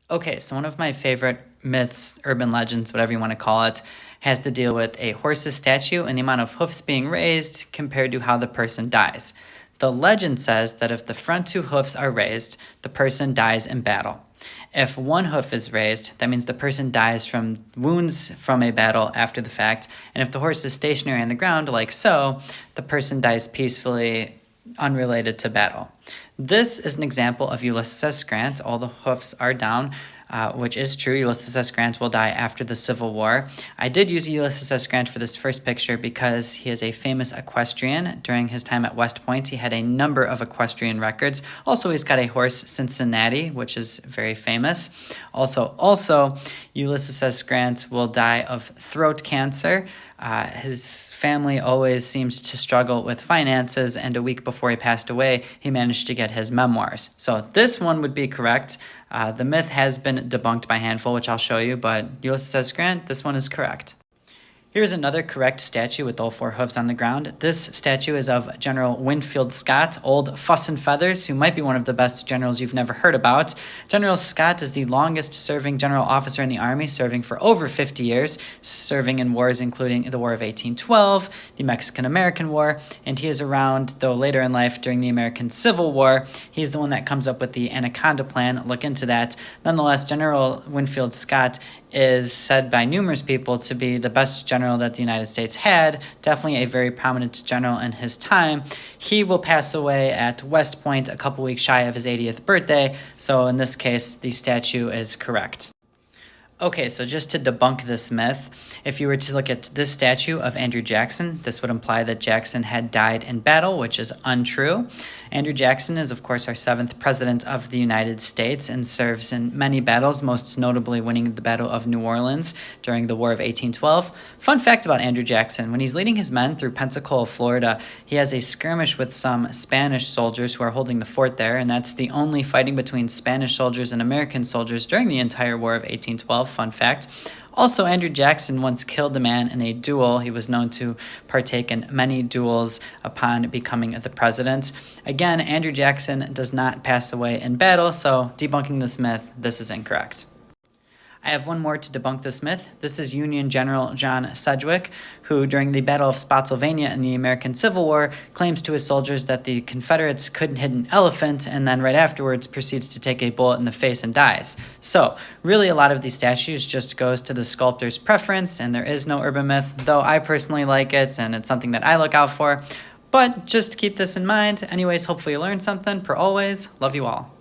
Okay, so one of my favorite myths, urban legends, whatever you want to call it, has to deal with a horse's statue and the amount of hoofs being raised compared to how the person dies. The legend says that if the front two hoofs are raised, the person dies in battle. If one hoof is raised, that means the person dies from wounds from a battle after the fact. And if the horse is stationary on the ground, like so, the person dies peacefully, unrelated to battle. This is an example of Ulysses S. Grant. All the hoofs are down, which is true. Ulysses S. Grant will die after the Civil War. I did use Ulysses S. Grant for this first picture because he is a famous equestrian. During his time at West Point, he had a number of equestrian records. Also, he's got a horse, Cincinnati, which is very famous. Also, Ulysses S. Grant will die of throat cancer. His family always seems to struggle with finances, and a week before he passed away, he managed to get his memoirs. So this one would be correct. The myth has been debunked by a handful, which I'll show you, but Ulysses S. Grant, this one is correct. Here's another correct statue with all four hooves on the ground. This statue is of General Winfield Scott, old Fuss and Feathers, who might be one of the best generals you've never heard about. General Scott is the longest serving general officer in the Army, serving for over 50 years, serving in wars including the War of 1812, the Mexican-American War, and he is around, though later in life, during the American Civil War. He's the one that comes up with the Anaconda Plan. Look into that. Nonetheless, General Winfield Scott is said by numerous people to be the best general that the United States had, definitely a very prominent general in his time. He will pass away at West Point a couple weeks shy of his 80th birthday, so in this case, the statue is correct. Okay, so just to debunk this myth, if you were to look at this statue of Andrew Jackson, this would imply that Jackson had died in battle, which is untrue. Andrew Jackson is, of course, our 7th president of the United States and serves in many battles, most notably winning the Battle of New Orleans during the War of 1812. Fun fact about Andrew Jackson, when he's leading his men through Pensacola, Florida, he has a skirmish with some Spanish soldiers who are holding the fort there, and that's the only fighting between Spanish soldiers and American soldiers during the entire War of 1812. Fun fact. Also, Andrew Jackson once killed a man in a duel. He was known to partake in many duels upon becoming the president. Again, Andrew Jackson does not pass away in battle, so debunking this myth, this is incorrect. I have one more to debunk this myth. This is Union General John Sedgwick, who during the Battle of Spotsylvania in the American Civil War claims to his soldiers that the Confederates couldn't hit an elephant, and then right afterwards proceeds to take a bullet in the face and dies. So really a lot of these statues just goes to the sculptor's preference, and there is no urban myth, though I personally like it, and it's something that I look out for. But just keep this in mind. Anyways, hopefully you learned something. Per always, love you all.